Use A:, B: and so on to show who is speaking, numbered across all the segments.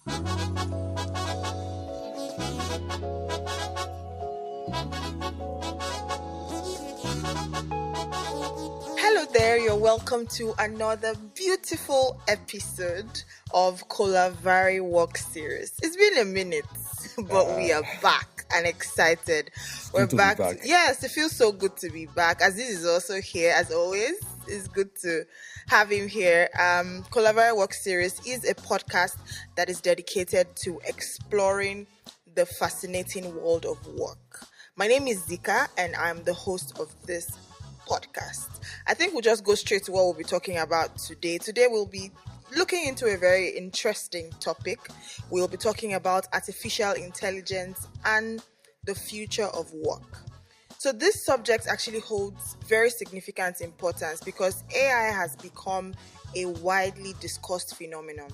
A: Hello there, you're welcome to another beautiful episode of Collavare Work Series. It's been a minute, but we are back and excited. We're back. Yes, it feels so good to be back. Azeez is also here, as always. It's good to have him here. Collavare Work Series is a podcast that is dedicated to exploring the fascinating world of work. My name is Ziika, and I'm the host of this podcast. I think we'll just go straight to what we'll be talking about today. Today we'll be looking into a very interesting topic. We'll be talking about artificial intelligence and the future of work. So this subject actually holds very significant importance because AI has become a widely discussed phenomenon,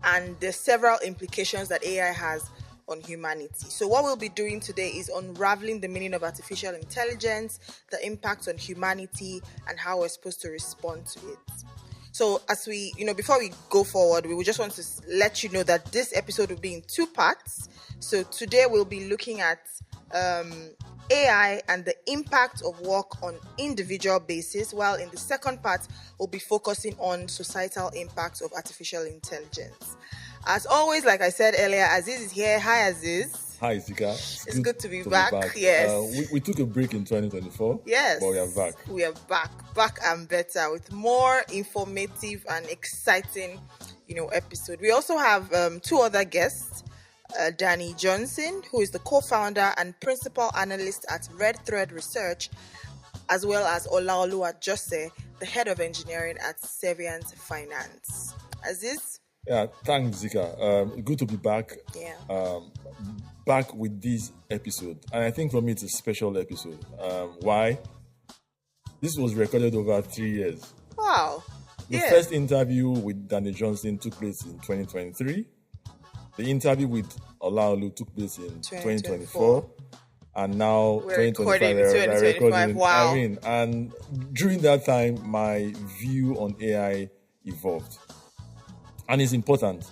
A: and there's several implications that AI has on humanity. So what we'll be doing today is unraveling the meaning of artificial intelligence, the impact on humanity, and how we're supposed to respond to it. So as we, before we go forward, we would just want to let you know that this episode will be in two parts. So today we'll be looking at AI and the impact of work on individual basis, while in the second part, we'll be focusing on societal impacts of artificial intelligence. As always, like I said earlier, Azeez is here. Hi, Azeez.
B: Hi, Ziika.
A: It's good to be back. Yes.
B: We took a break in 2024.
A: Yes.
B: But we are back.
A: We are back and better with more informative and exciting, episode. We also have two other guests. Danny Johnson, who is the co-founder and principal analyst at Red Thread Research, as well as Olaoluwa Jose, the head of engineering at Savient Finance. Azeez?
B: Yeah, thanks, Ziika. Good to be back.
A: Yeah.
B: Back with this episode. And I think for me, it's a special episode. Why? This was recorded over 3 years.
A: Wow.
B: The first interview with Danny Johnson took place in 2023. The interview with Olaolu took place in 2024. And now
A: we're
B: 2025.
A: Recording. Wow.
B: And during that time, my view on AI evolved. And it's important.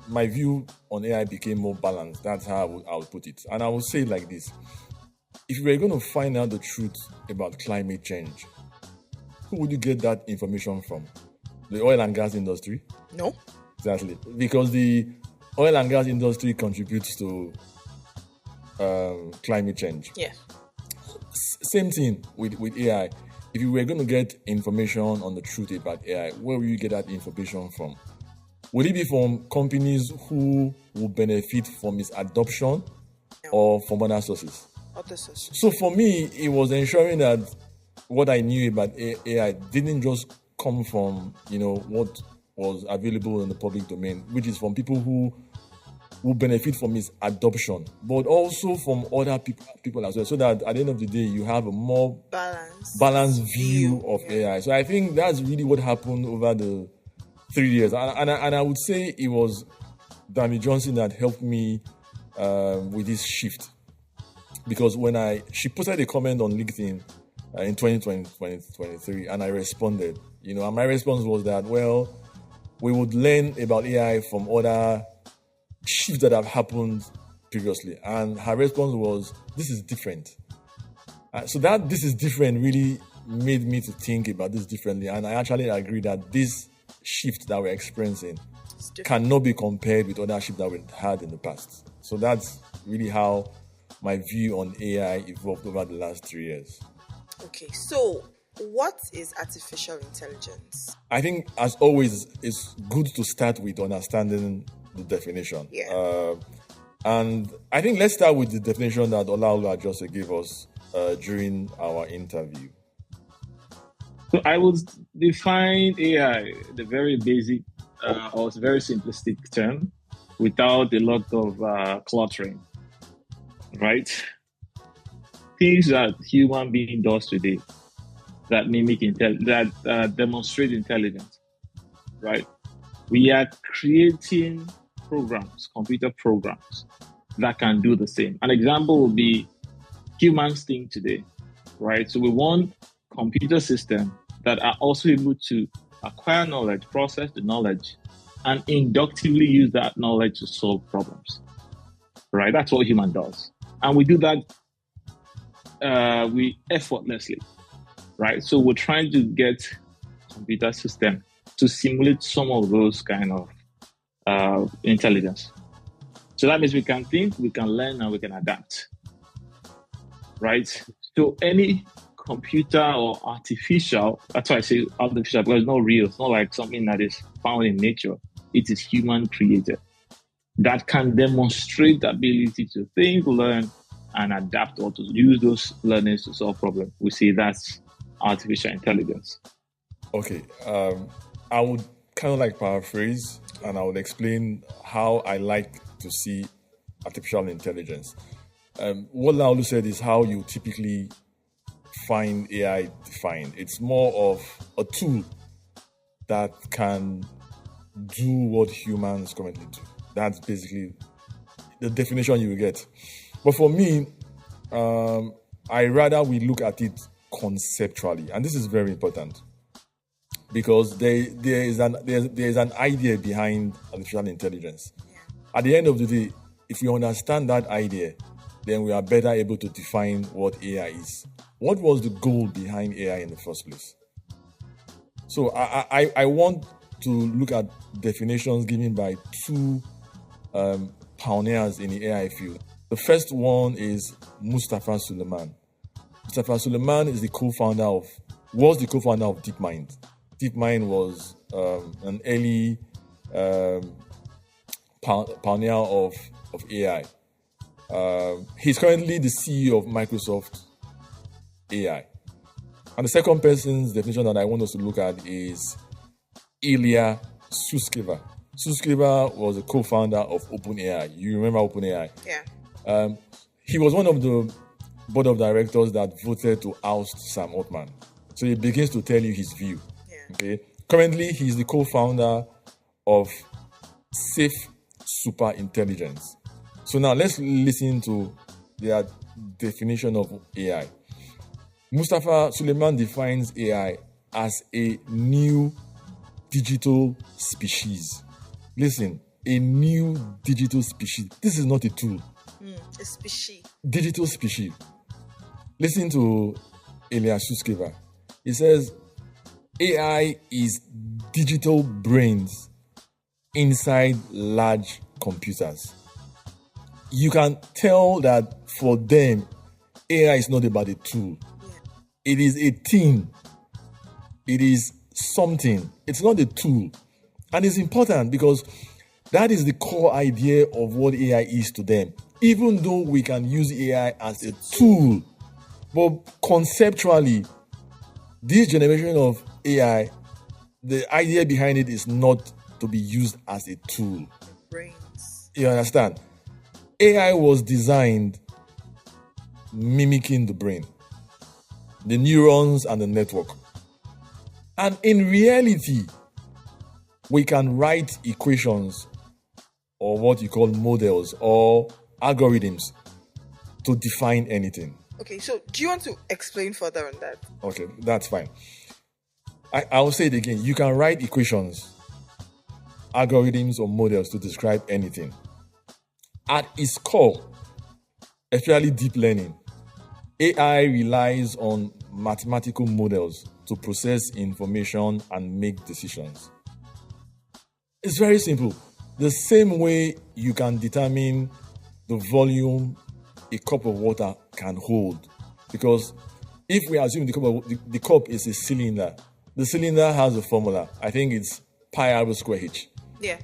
B: My view on AI became more balanced. That's how I would put it. And I will say it like this. If you were going to find out the truth about climate change, who would you get that information from? The oil and gas industry?
A: No.
B: Exactly. Because the oil and gas industry contributes to climate change.
A: Yeah.
B: Same thing with AI. If you were going to get information on the truth about AI, where will you get that information from? Would it be from companies who will benefit from its adoption, or from other sources?
A: Other sources.
B: So for me, it was ensuring that what I knew about AI didn't just come from, what was available in the public domain, which is from people who benefit from its adoption, but also from other people as well, so that at the end of the day, you have a more balanced view of AI. So I think that's really what happened over the 3 years. And I would say it was Danny Johnson that helped me with this shift. Because when she posted a comment on LinkedIn in 2023, and I responded, and my response was that, we would learn about AI from other shifts that have happened previously. And her response was, this is different. So that this is different really made me to think about this differently. And I actually agree that this shift that we're experiencing cannot be compared with other shifts that we had in the past. So that's really how my view on AI evolved over the last 3 years.
A: Okay, so what is artificial intelligence?
B: I think, as always, it's good to start with understanding the definition.
A: Yeah.
B: And I think let's start with the definition that Olaoluwa Jose gave us during our interview.
C: So I would define AI, the very basic or very simplistic term, without a lot of cluttering, right? Things that human being does today that mimic that demonstrate intelligence, right? We are creating programs, computer programs that can do the same. An example would be humans think today, right? So we want computer systems that are also able to acquire knowledge, process the knowledge, and inductively use that knowledge to solve problems. Right? That's what human does. And we do that we effortlessly. Right? So we're trying to get computer system to simulate some of those kind of intelligence. So that means we can think, we can learn, and we can adapt. Right? So any computer or artificial, that's why I say artificial, because it's not real. It's not like something that is found in nature. It is human created. That can demonstrate the ability to think, learn, and adapt, or to use those learnings to solve problems. We say that's artificial intelligence.
B: Okay. I would kind of like paraphrase, and I would explain how I like to see artificial intelligence. What Laulu said is how you typically find AI defined. It's more of a tool that can do what humans currently do. That's basically the definition you will get. But for me, I rather we look at it conceptually, and this is very important because there is an idea behind artificial intelligence. At the end of the day, if we understand that idea, then we are better able to define what AI is. What was the goal behind AI in the first place? So I want to look at definitions given by two pioneers in the AI field. The first one is Mustafa Suleyman. Mustafa Suleyman is was the co-founder of DeepMind. DeepMind was an early pioneer of AI. He's currently the CEO of Microsoft AI. And the second person's definition that I want us to look at is Ilya Sutskever. Sutskever was a co-founder of OpenAI. You remember OpenAI?
A: Yeah.
B: He was one of the board of directors that voted to oust Sam Altman. So he begins to tell you his view.
A: Yeah.
B: Okay. Currently, he's the co-founder of Safe Superintelligence. So now let's listen to their definition of AI. Mustafa Suleyman defines AI as a new digital species. Listen, a new digital species. This is not a tool.
A: A species.
B: Digital species. Listen to Ilya Sutskever. He says, AI is digital brains inside large computers. You can tell that for them, AI is not about a tool. It is a thing. It is something. It's not a tool. And it's important because that is the core idea of what AI is to them. Even though we can use AI as a tool, but conceptually, this generation of AI, the idea behind it is not to be used as a tool.
A: Brains.
B: You understand? AI was designed mimicking the brain, the neurons and the network. And in reality, we can write equations or what you call models or algorithms to define anything.
A: Okay, so do you want to explain further on that?
B: Okay, that's fine. I'll say it again. You can write equations, algorithms, or models to describe anything. At its core, especially deep learning, AI relies on mathematical models to process information and make decisions. It's very simple. The same way you can determine the volume a cup of water can hold. Because if we assume the cup is a cylinder, the cylinder has a formula. I think it's pi r square h.
A: Yeah.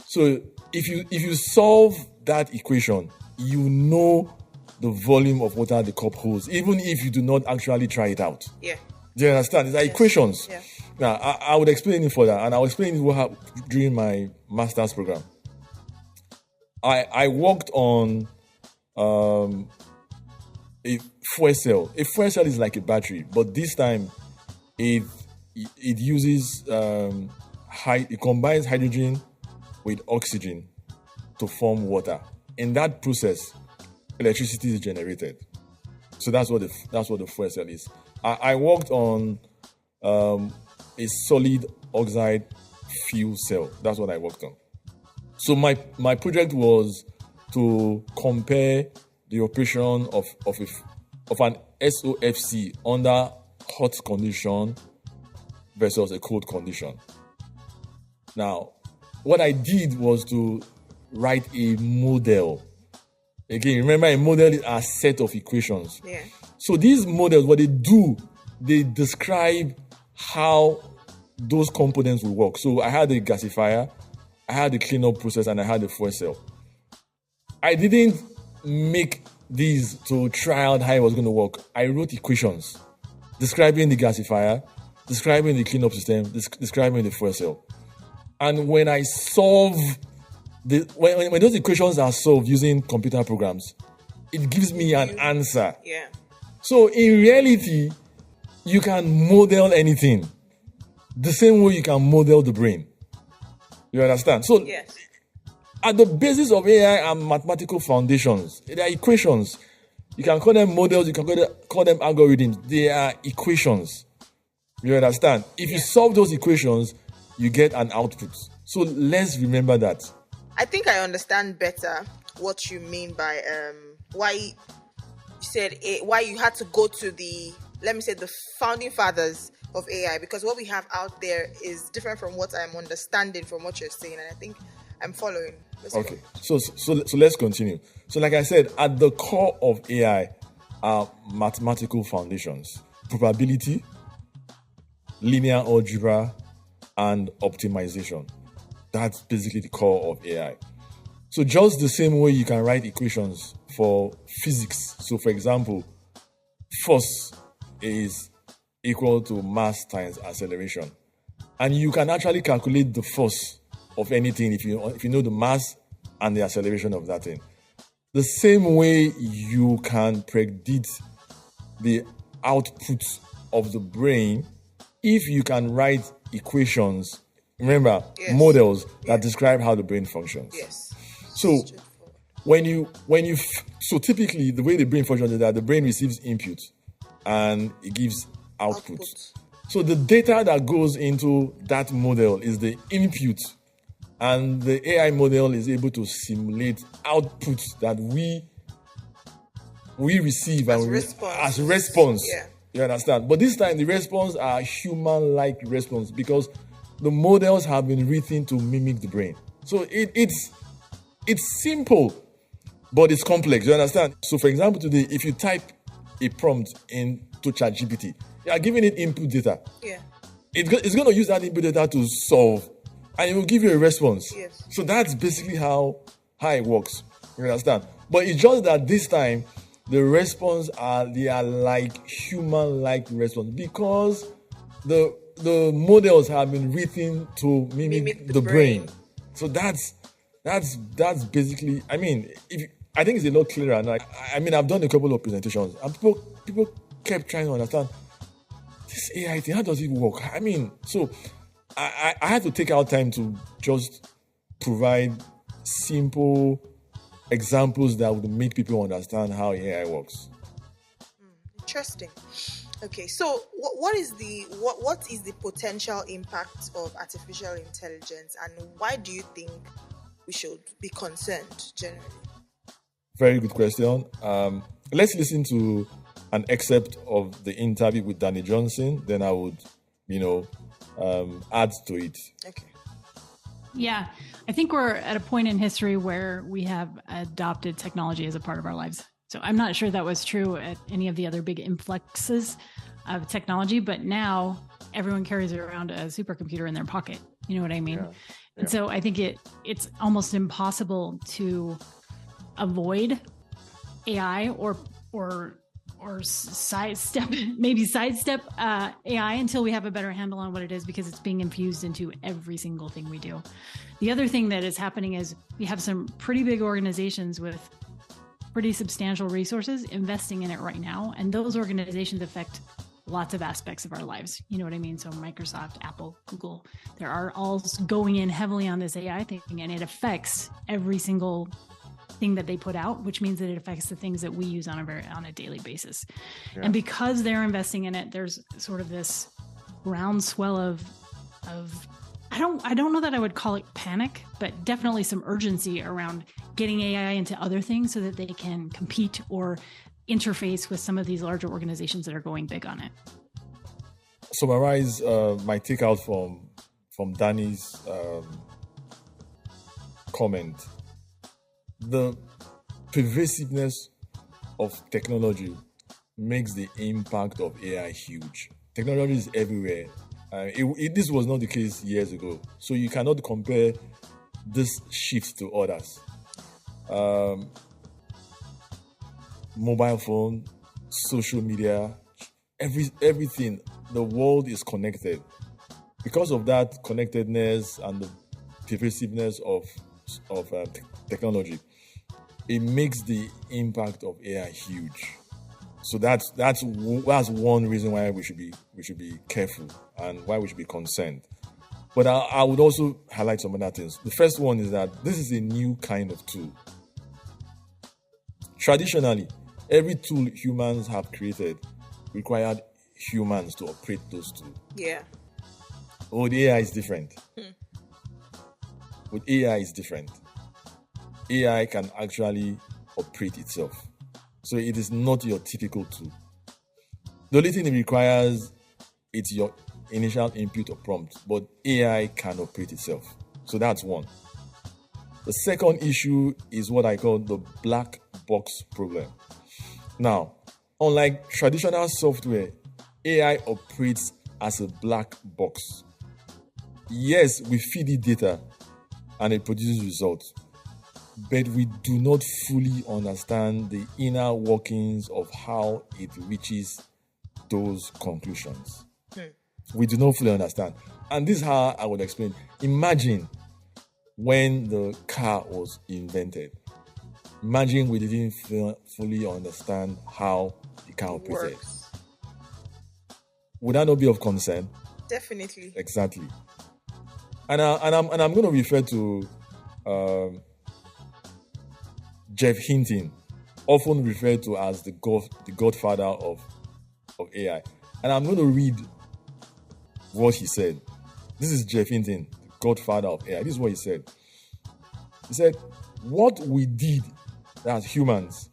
B: So if you solve that equation, you know the volume of water the cup holds, even if you do not actually try it out.
A: Yeah.
B: Do you understand? It's like equations.
A: Yeah.
B: Now, I would explain it further, and I'll explain what happened during my master's program. I worked on a fuel cell. A fuel cell is like a battery, but this time it uses it combines hydrogen with oxygen to form water. In that process, electricity is generated. So that's what the fuel cell is. I worked on a solid oxide fuel cell. That's what I worked on. So my project was to compare the operation of an SOFC under hot condition versus a cold condition. Now, what I did was to write a model. Again, remember, a model is a set of equations.
A: Yeah.
B: So these models, what they do, they describe how those components will work. So I had a gasifier, I had the cleanup process, and I had the fuel cell. I didn't make these to try out how it was going to work. I wrote equations describing the gasifier, describing the cleanup system, describing the fuel cell. And when I solve when those equations are solved using computer programs, it gives me an answer.
A: Yeah.
B: So in reality, you can model anything the same way you can model the brain. You understand? So
A: yes.
B: At the basis of AI are mathematical foundations. They are equations. You can call them models, you can call them algorithms. They are equations. You understand? If you solve those equations, you get an output. So let's remember that.
A: I think I understand better what you mean by why you said why you had to go to the founding fathers of AI, because what we have out there is different from what I'm understanding from what you're saying, and I think I'm following.
B: Okay, so let's continue. So like I said, at the core of AI are mathematical foundations: probability, linear algebra, and optimization. That's basically the core of AI. So just the same way you can write equations for physics. So for example, force is equal to mass times acceleration. And you can actually calculate the force of anything if you know the mass and the acceleration of that thing. The same way you can predict the output of the brain if you can write equations. Remember, models that describe how the brain functions.
A: Yes.
B: So so typically the way the brain functions is that the brain receives input and it gives output. So the data that goes into that model is the input, and the AI model is able to simulate outputs that we receive as response.
A: Yeah.
B: You understand? But this time the response are human-like response because the models have been written to mimic the brain. So it's simple, but it's complex. You understand? So for example, today, if you type a prompt into ChatGPT, you are giving it input data.
A: Yeah.
B: It's going to use that input data to solve, and it will give you a response.
A: Yes.
B: So that's basically how it works. You understand? But it's just that this time, the response they are like human-like response because the models have been written to mimic the brain. So that's basically. I mean, I think it's a lot clearer now. I mean, I've done a couple of presentations, and people kept trying to understand this AI thing. How does it work? I mean, so I had to take out time to just provide simple examples that would make people understand how AI works.
A: Interesting. Okay, so what is the potential impact of artificial intelligence, and why do you think we should be concerned generally?
B: Very good question. Let's listen to an excerpt of the interview with Danny Johnson. Then I would, add to it.
A: Okay.
D: Yeah, I think we're at a point in history where we have adopted technology as a part of our lives. So I'm not sure that was true at any of the other big influxes of technology, but now everyone carries around a supercomputer in their pocket. You know what I mean? Yeah. And so I think it's almost impossible to avoid AI or sidestep AI until we have a better handle on what it is, because it's being infused into every single thing we do. The other thing that is happening is we have some pretty big organizations with pretty substantial resources investing in it right now. And those organizations affect lots of aspects of our lives. You know what I mean? So Microsoft, Apple, Google, they're all going in heavily on this AI thing, and it affects every single thing that they put out, which means that it affects the things that we use on a daily basis. Yeah. And because they're investing in it, there's sort of this groundswell of I don't know that I would call it panic, but definitely some urgency around getting AI into other things so that they can compete or interface with some of these larger organizations that are going big on it.
B: Summarize my takeout from Danny's comment. The pervasiveness of technology makes the impact of AI huge. Technology is everywhere. This was not the case years ago. So you cannot compare this shift to others. Mobile phone, social media, everything. The world is connected. Because of that connectedness and the pervasiveness of technology, it makes the impact of AI huge. So that's one reason why we should be careful and why we should be concerned. But I would also highlight some other things. The first one is that this is a new kind of tool. Traditionally, every tool humans have created required humans to operate those tools.
A: Yeah.
B: Oh, the AI is different. With AI is different. AI can actually operate itself. So it is not your typical tool. The only thing it requires is your initial input or prompt, but AI can operate itself. So that's one. The second issue is what I call the black box problem. Now, unlike traditional software, AI operates as a black box. Yes, we feed it data and it produces results, but we do not fully understand the inner workings of how it reaches those conclusions. We do not fully understand. And this is how I would explain. Imagine when the car was invented. Imagine we didn't fully understand how the car operated. Would that not be of concern?
A: Definitely.
B: Exactly. And I'm going to refer to Jeff Hinton, often referred to as the godfather of AI. And I'm going to read what he said. This is Jeff Hinton, the godfather of AI. This is what he said. He said, what we did as humans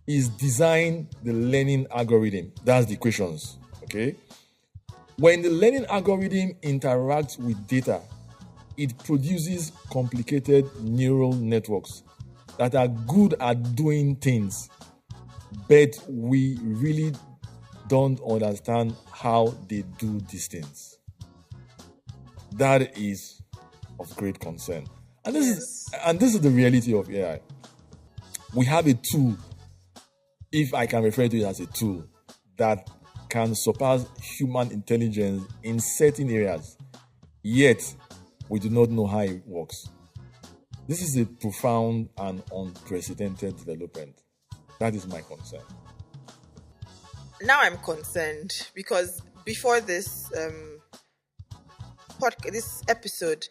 B: is design the learning algorithm. That's the equations, okay? When the learning algorithm interacts with data, it produces complicated neural networks that are good at doing things, but we really don't understand how they do these things. That is of great concern. And this is the reality of AI. We have a tool, if I can refer to it as a tool, that can surpass human intelligence in certain areas, yet we do not know how it works. This is a profound and unprecedented development. That is my concern.
A: Now I'm concerned because before this this episode,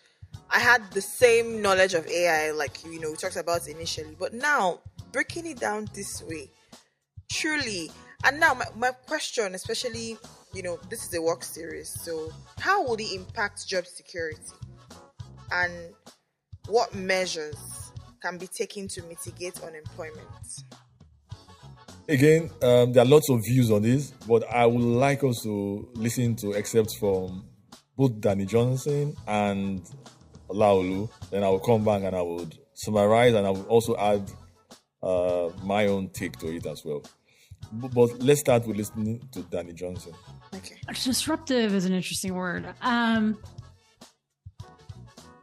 A: I had the same knowledge of AI like we talked about initially, but now breaking it down this way, truly. And now my question, especially, this is a work series, so how will it impact job security? And what measures can be taken to mitigate unemployment?
B: Again, there are lots of views on this, but I would like us to listen to excerpts from both Danny Johnson and Olaolu. Then I will come back and I would summarize and I will also add my own take to it as well. But let's start with listening to Danny Johnson.
A: Okay.
D: Disruptive is an interesting word.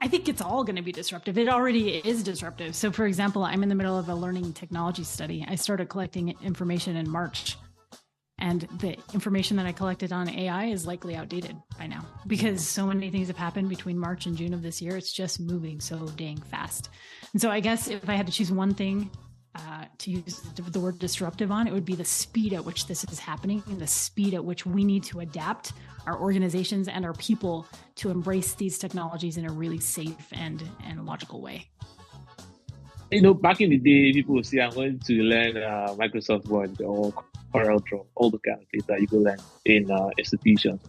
D: I think it's all going to be disruptive. It already is disruptive. So, for example, I'm in the middle of a learning technology study. I started collecting information in March, and the information that I collected on AI is likely outdated by now because so many things have happened between March and June of this year. It's just moving so dang fast. And so I guess if I had to choose one thing to use the word disruptive on, it would be the speed at which this is happening and the speed at which we need to adapt our organizations and our people to embrace these technologies in a really safe and logical way.
C: Back in the day, people would say, I'm going to learn Microsoft Word or CorelDRAW, all the kind of things that you go learn in institutions.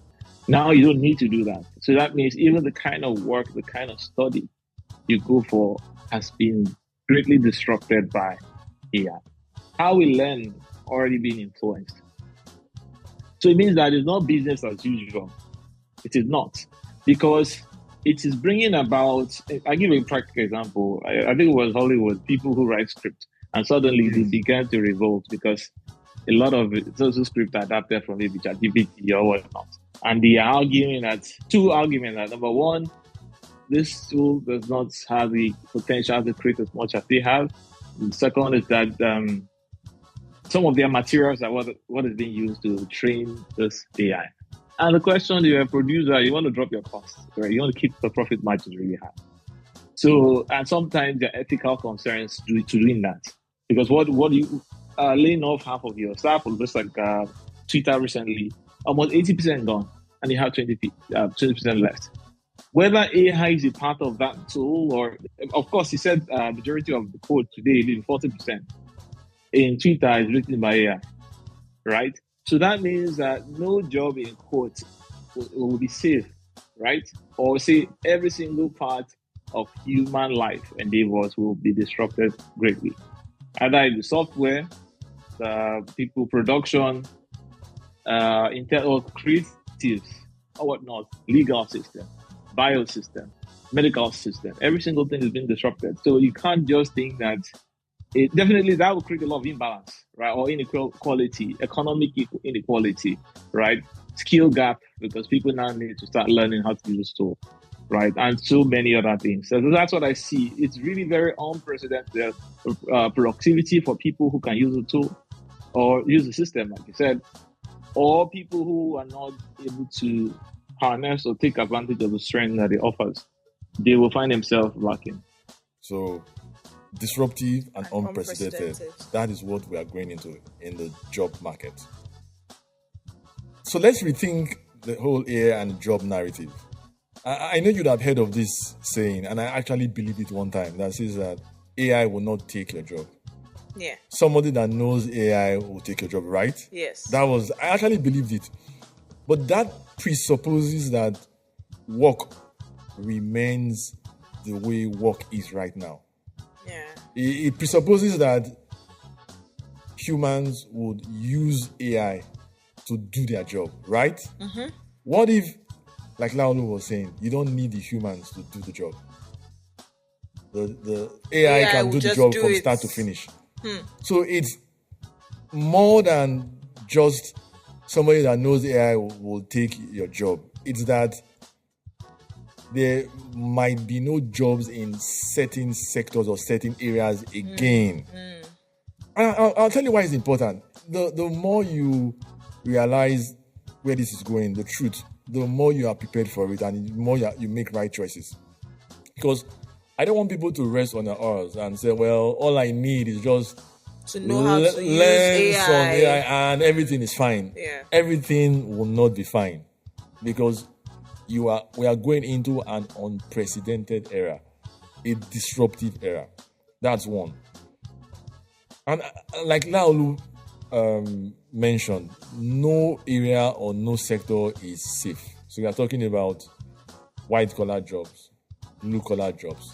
C: Now you don't need to do that. So that means even the kind of work, the kind of study you go for has been greatly disrupted by AI. How we learn already being influenced. So it means that it's not business as usual. It is not. Because it is bringing about, I'll give you a practical example. I think it was Hollywood, people who write script, and suddenly they began to revolt because a lot of those script adapted from maybe ChatGPT or whatnot. And they are arguing that, two arguments that number one, this tool does not have the potential to create as much as they have. The second is that some of their materials are what is being used to train this AI. And the question, you're a producer, you want to drop your costs, right? You want to keep the profit margins really high. So, and sometimes there are ethical concerns to doing that. Because what you laying off half of your staff, just like Twitter recently, almost 80% gone, and you have 20% left. Whether AI is a part of that tool, or of course, he said majority of the code today, 40% in Twitter is written by AI, right? So that means that no job in quotes will be safe, right? Or say every single part of human life endeavors will be disrupted greatly. Either in the software, the people production, or creatives, or whatnot, legal system, bio system, medical system. Every single thing is being disrupted. So you can't just think that definitely that will create a lot of imbalance, right? Or inequality, economic inequality, right? Skill gap, because people now need to start learning how to use tool, right? And so many other things. So that's what I see. It's really very unprecedented productivity for people who can use the tool or use the system, like you said, or people who are not able to harness or take advantage of the strength that it offers. They will find themselves lacking.
B: So disruptive and unprecedented. That is what we are going into in the job market. So let's rethink the whole AI and job narrative. I know you'd have heard of this saying, and I actually believed it one time, that says that AI will not take your job.
A: Yeah.
B: Somebody that knows AI will take your job, right?
A: Yes.
B: I actually believed it. But that presupposes that work remains the way work is right now.
A: Yeah.
B: It presupposes that humans would use AI to do their job, right?
A: Mm-hmm.
B: What if, like Laolu was saying, you don't need the humans to do the job? The AI can do the job from start to finish. So it's more than just somebody that knows AI will take your job. It's that there might be no jobs in certain sectors or certain areas again. I'll tell you why it's important. The more you realize where this is going, the truth, the more you are prepared for it, and the more you make right choices. Because I don't want people to rest on their oars and say, well, all I need is just
A: to know how to use AI.
B: Some AI and everything is fine.
A: Yeah.
B: Everything will not be fine, because we are going into an unprecedented era, a disruptive era. That's one. And like Laolu mentioned, no area or no sector is safe. So we are talking about white-collar jobs, blue-collar jobs,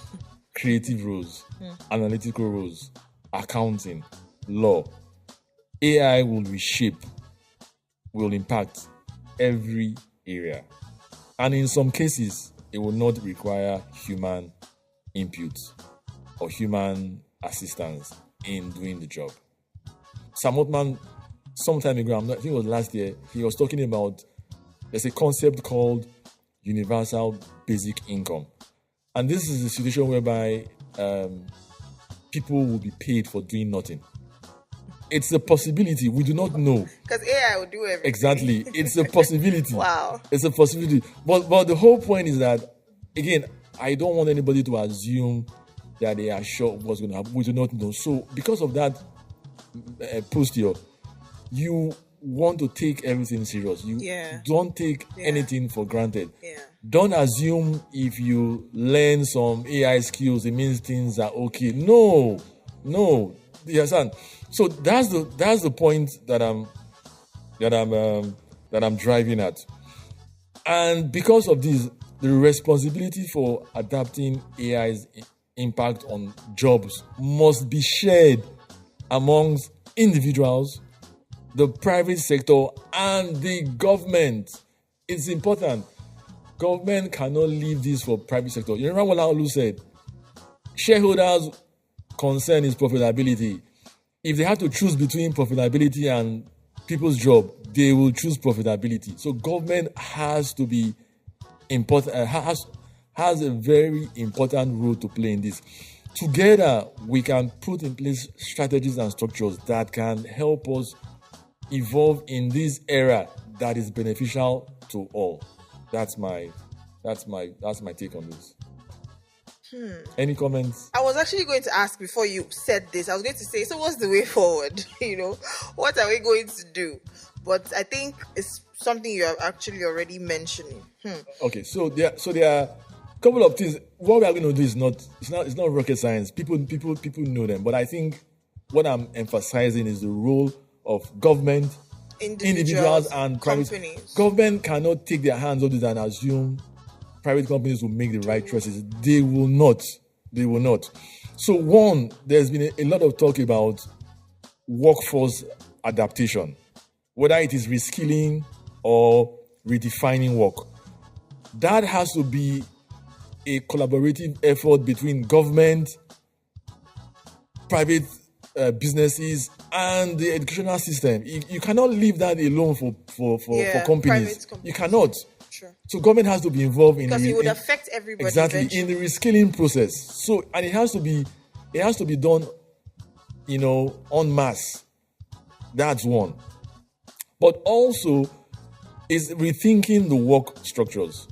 B: creative roles, analytical roles, accounting, law. AI will impact every area. And in some cases, it will not require human input or human assistance in doing the job. Sam Altman, some time ago, I think it was last year, he was talking about, there's a concept called universal basic income. And this is a situation whereby people will be paid for doing nothing. It's a possibility. We do not know.
A: Because AI will do everything.
B: Exactly. It's a possibility.
A: Wow.
B: It's a possibility. But the whole point is that, again, I don't want anybody to assume that they are sure of what's going to happen. We do not know. So because of that posture, you want to take everything serious. You don't take anything for granted.
A: Yeah.
B: Don't assume if you learn some AI skills, it means things are okay. No. You understand? So that's the point that I'm driving at. And because of this, the responsibility for adapting AI's impact on jobs must be shared amongst individuals, the private sector, and the government. It's important. Government cannot leave this for private sector. You remember what Laolu said? Shareholders' concern is profitability. If they have to choose between profitability and people's job, they will choose profitability. So government has to be important, has a very important role to play in this. Together, we can put in place strategies and structures that can help us evolve in this era that is beneficial to all. That's my take on this. Any comments?
A: I was actually going to ask before you said this. I was going to say, so what's the way forward? What are we going to do? But I think it's something you are actually already mentioning.
B: Okay, so there are a couple of things. What we are going to do is not rocket science. People know them, but I think what I'm emphasizing is the role of government, individuals and
A: companies.
B: Government cannot take their hands off this and assume private companies will make the right choices. They will not. So one, there's been a lot of talk about workforce adaptation, whether it is reskilling or redefining work. That has to be a collaborative effort between government, private businesses, and the educational system. You cannot leave that alone for companies. You cannot.
A: Sure.
B: So government has to be involved
A: because it would affect everybody
B: exactly
A: eventually.
B: In the reskilling process. So, and it has to be done, en masse. That's one. But also is rethinking the work structures.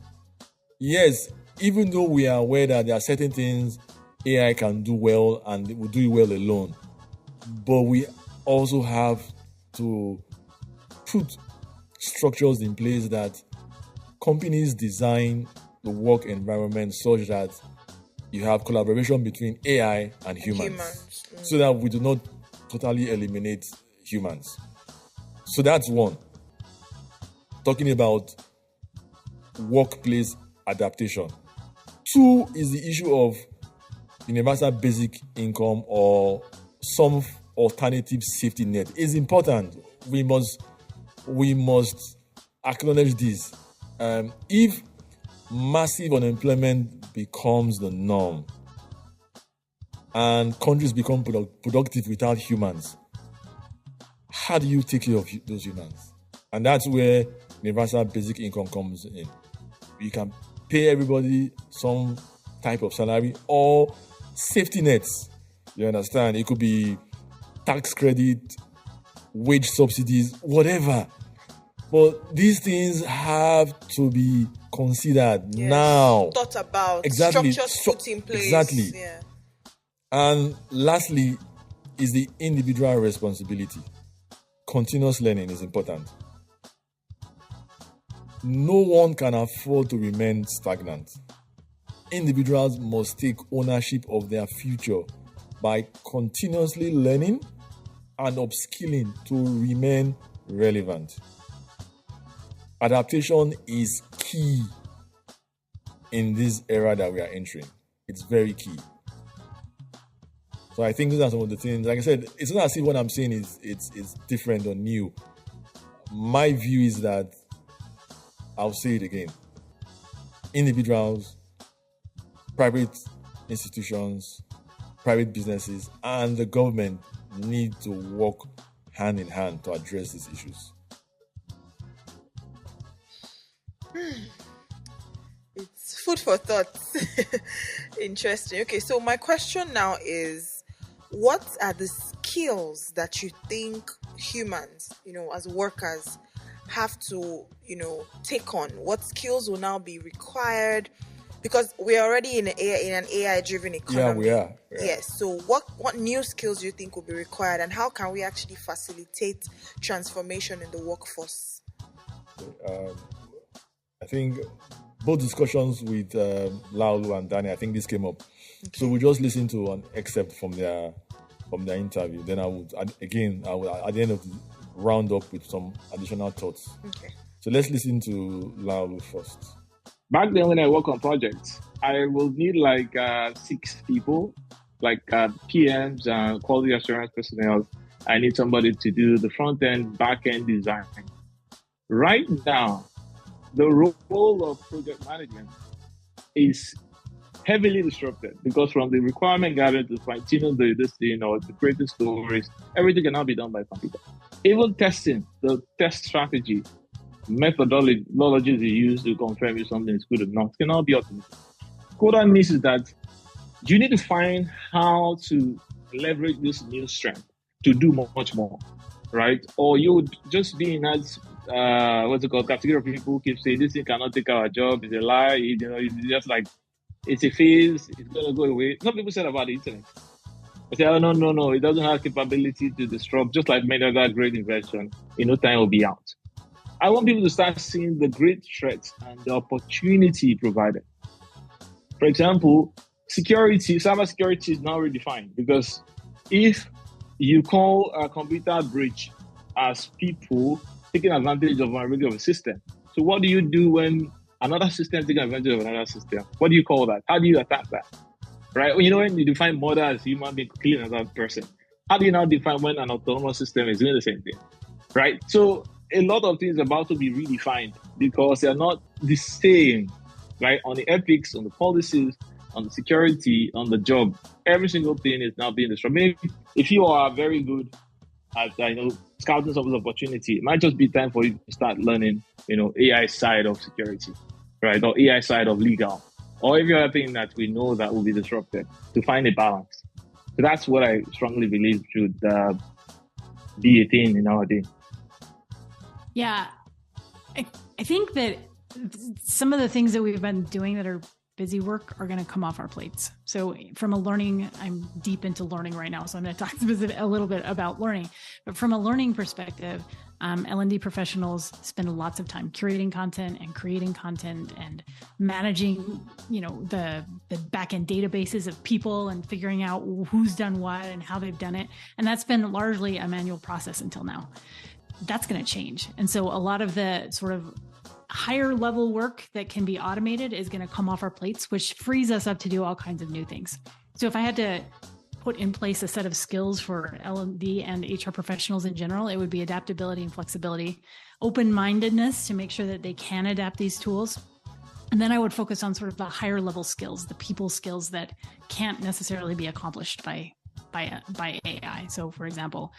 B: Yes, even though we are aware that there are certain things AI can do well and it will do it well alone, but we also have to put structures in place that companies design the work environment such that you have collaboration between AI and humans. So that we do not totally eliminate humans. So that's one. Talking about workplace adaptation. Two is the issue of universal basic income or some alternative safety net. It's important. We must acknowledge this. If massive unemployment becomes the norm and countries become productive without humans, how do you take care of those humans? And that's where universal basic income comes in. You can pay everybody some type of salary or safety nets. You understand? It could be tax credit, wage subsidies, whatever. But these things have to be considered now.
A: Thought about.
B: Exactly.
A: Structures put in place.
B: Exactly.
A: Yeah.
B: And lastly is the individual responsibility. Continuous learning is important. No one can afford to remain stagnant. Individuals must take ownership of their future by continuously learning and upskilling to remain relevant. Adaptation is key in this era that we are entering. It's very key. So I think these are some of the things. Like I said, it's not as if what I'm saying is it's different or new. My view is that, I'll say it again, individuals, private institutions, private businesses, and the government need to work hand in hand to address these issues.
A: It's food for thought. Interesting. Okay, so my question now is, what are the skills that you think humans, as workers, have to, take on? What skills will now be required? Because we're already in an AI-driven economy.
B: Yeah, we are.
A: Yes. So what new skills do you think will be required, and how can we actually facilitate transformation in the workforce?
B: I think both discussions with Laolu and Danny, I think this came up.
A: Okay.
B: So we just listen to an excerpt from their Then I would at the end of the round up with some additional thoughts.
A: Okay.
B: So let's listen to Laulu first.
C: Back then, when I work on projects, I will need like 6 people, like PMs and quality assurance personnel. I need somebody to do the front end, back end design. Right now, the role of project management is heavily disrupted because from the requirement gathering to fine-tuning this thing or to create the stories, everything can now be done by computer. Even testing, the test strategy, methodologies you use to confirm if something is good or not cannot be automated. What that means is that you need to find how to leverage this new strength to do much more, right? Or you would just be in that category of people who keep saying this thing cannot take our job, it's a lie, it's just like it's a phase, it's gonna go away. Some people said about the internet. I say, oh no, it doesn't have capability to disrupt, just like many other great inventions, in no time will be out. I want people to start seeing the great threats and the opportunity provided. For example, cybersecurity is now redefined because if you call a computer breach as people taking advantage of vulnerability of a system, so what do you do when another system takes advantage of another system? What do you call that? How do you attack that? Right? When you define murder as human being killing another person, how do you now define when an autonomous system is doing the same thing? Right? So a lot of things are about to be redefined because they're not the same, right? On the ethics, on the policies, on the security, on the job, every single thing is now being disrupted. If you are very good at, scouting some opportunity, it might just be time for you to start learning, AI side of security, right? Or AI side of legal, or every other thing that we know that will be disrupted to find a balance. So that's what I strongly believe should be a thing in our day.
D: Yeah, I think that some of the things that we've been doing that are busy work are going to come off our plates. So from a learning, I'm deep into learning right now, so I'm going to talk a little bit about learning. But from a learning perspective, L&D professionals spend lots of time curating content and creating content and managing, the back-end databases of people and figuring out who's done what and how they've done it. And that's been largely a manual process until now. That's going to change. And so a lot of the sort of higher level work that can be automated is going to come off our plates, which frees us up to do all kinds of new things. So if I had to put in place a set of skills for L&D and HR professionals in general, it would be adaptability and flexibility, open-mindedness to make sure that they can adapt these tools. And then I would focus on sort of the higher level skills, the people skills that can't necessarily be accomplished by AI. So for example,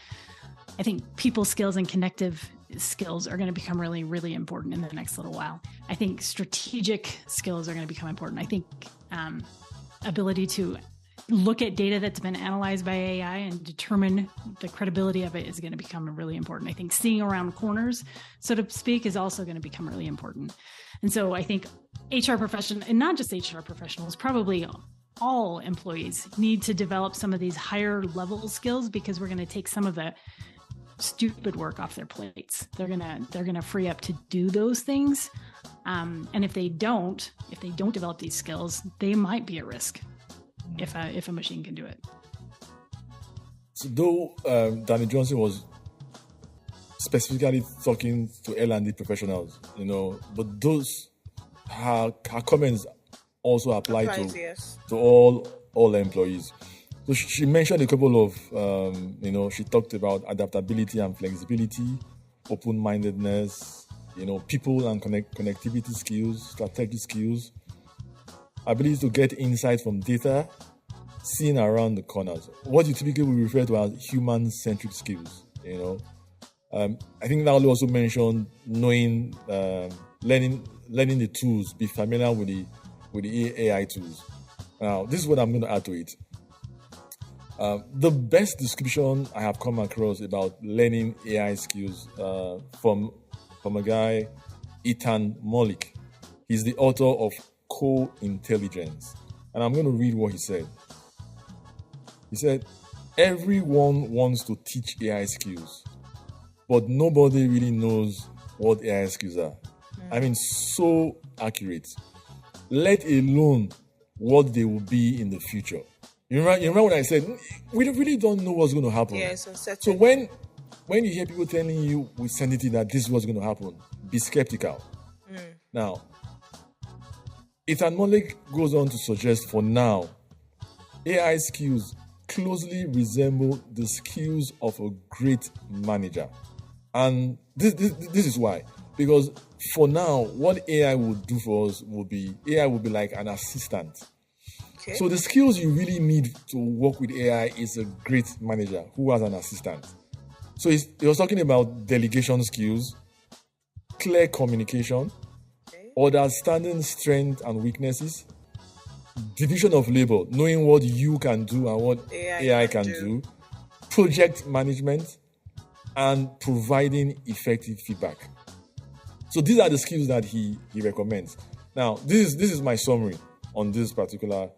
D: I think people skills and connective skills are going to become really, really important in the next little while. I think strategic skills are going to become important. I think ability to look at data that's been analyzed by AI and determine the credibility of it is going to become really important. I think seeing around corners, so to speak, is also going to become really important. And so I think HR professionals, and not just HR professionals, probably all employees need to develop some of these higher level skills because we're going to take some of the stupid work off their plates. They're gonna free up to do those things, and if they don't develop these skills, they might be at risk if a machine can do it.
B: So though Danny Johnson was specifically talking to L&D professionals, but those her comments also apply to all employees. So she mentioned a couple of, she talked about adaptability and flexibility, open-mindedness, people and connectivity skills, strategic skills, ability to get insight from data, seeing around the corners. What you typically will refer to as human-centric skills, I think Laulu also mentioned knowing, learning the tools, be familiar with the AI tools. Now, this is what I'm going to add to it. The best description I have come across about learning AI skills from a guy, Ethan Mollick. He's the author of Co-Intelligence. And I'm going to read what he said. He said, everyone wants to teach AI skills, but nobody really knows what AI skills are. I mean, so accurate. Let alone what they will be in the future. You remember when I said, we really don't know what's going to happen.
A: Yeah, it's uncertain.
B: So when when you hear people telling you with certainty that this is what's going to happen, be skeptical. Now, Ethan Mollick goes on to suggest for now, AI skills closely resemble the skills of a great manager. And this is why. Because for now, what AI will do for us will be like an assistant.
A: Okay.
B: So the skills you really need to work with AI is a great manager who has an assistant. So he was talking about delegation skills, clear communication, understanding strengths and weaknesses, division of labor, knowing what you can do and what AI can do, project management, and providing effective feedback. So these are the skills that he recommends. Now, this is my summary on this particular.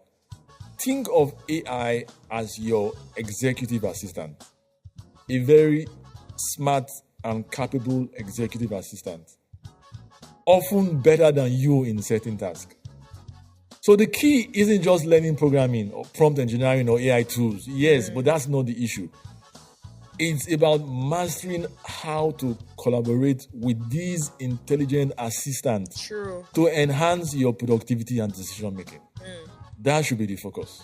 B: Think of AI as your executive assistant, a very smart and capable executive assistant, often better than you in certain tasks. So the key isn't just learning programming or prompt engineering or AI tools. Yes, but that's not the issue. It's about mastering how to collaborate with these intelligent assistants to enhance your productivity and decision making. That should be the focus.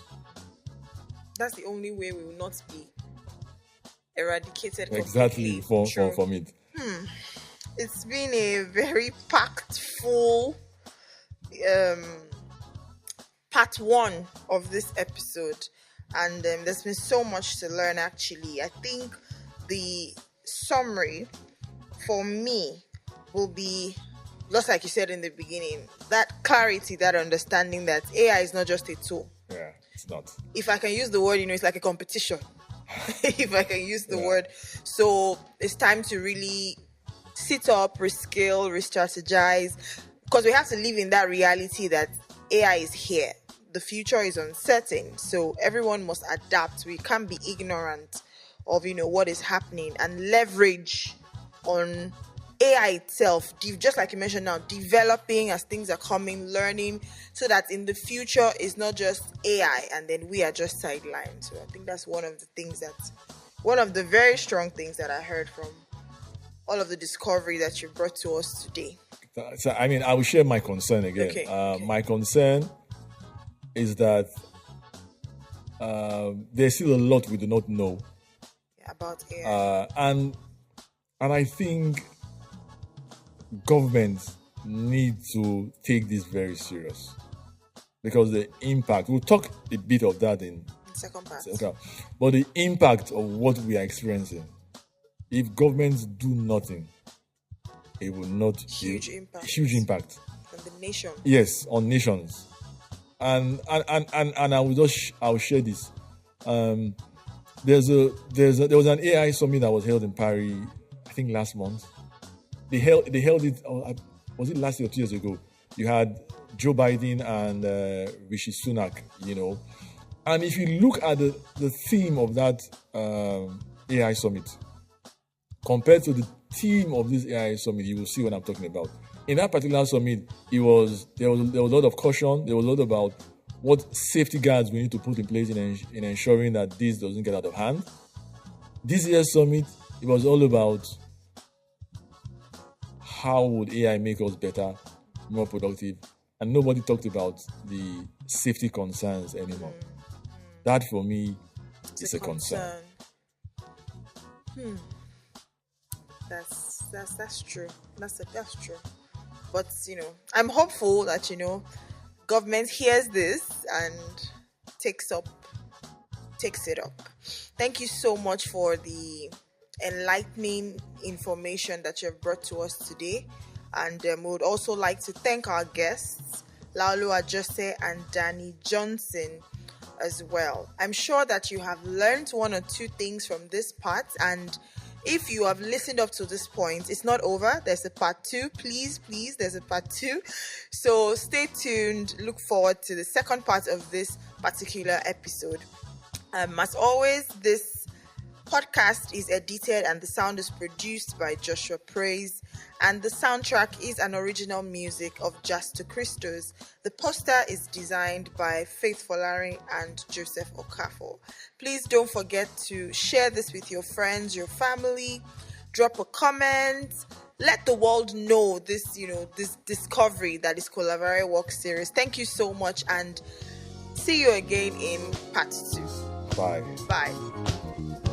A: That's the only way we will not be eradicated
B: exactly from it.
A: It's been a very packed full part one of this episode, and there's been so much to learn. Actually, I think the summary for me will be, just like you said in the beginning, that clarity, that understanding that AI is not just a tool.
B: Yeah, it's not.
A: If I can use the word, it's like a competition. If I can use the word. So it's time to really sit up, reskill, re-strategize, because we have to live in that reality that AI is here. The future is uncertain, so everyone must adapt. We can't be ignorant of what is happening, and leverage on AI itself, just like you mentioned now, developing as things are coming, learning, so that in the future it's not just AI and then we are just sidelined. So I think that's one of the very strong things that I heard from all of the discovery that you brought to us today.
B: So, I will share my concern again. Okay. My concern is that there's still a lot we do not know
A: about AI.
B: And I think governments need to take this very serious, because the impact, we'll talk a bit of that in
A: second part.
B: But the impact of what we are experiencing, if governments do nothing, it will not
A: huge
B: impact
A: on the nation.
B: Yes, on nations. And I'll share this. There was an AI summit that was held in Paris, I think last month. They held it. Was it last year or 2 years ago? You had Joe Biden and Rishi Sunak. And if you look at the theme of that AI summit compared to the theme of this AI summit, you will see what I'm talking about. In that particular summit, there was a lot of caution. There was a lot about what safety guards we need to put in place in ensuring that this doesn't get out of hand. This year's summit, it was all about how would AI make us better, more productive, and nobody talked about the safety concerns anymore. That for me is a concern.
A: That's true. That's true. But I'm hopeful that government hears this and takes it up. Thank you so much for the enlightening information that you have brought to us today, and we would also like to thank our guests, Laulu Ajose and Danny Johnson, as well. I'm sure that you have learned one or two things from this part, and if you have listened up to this point, it's not over. There's a part 2. Please, there's a part 2. So stay tuned. Look forward to the second part of this particular episode. As always, this podcast is edited and the sound is produced by Joshua Praise, and the soundtrack is an original music of Justo Christos. The poster is designed by Faith Folari and Joseph Okafor. Please don't forget to share this with your friends, your family, drop a comment, let the world know this, this discovery that is Collavare Work Series. Thank you so much, and see you again in part 2.
B: Bye.
A: Bye.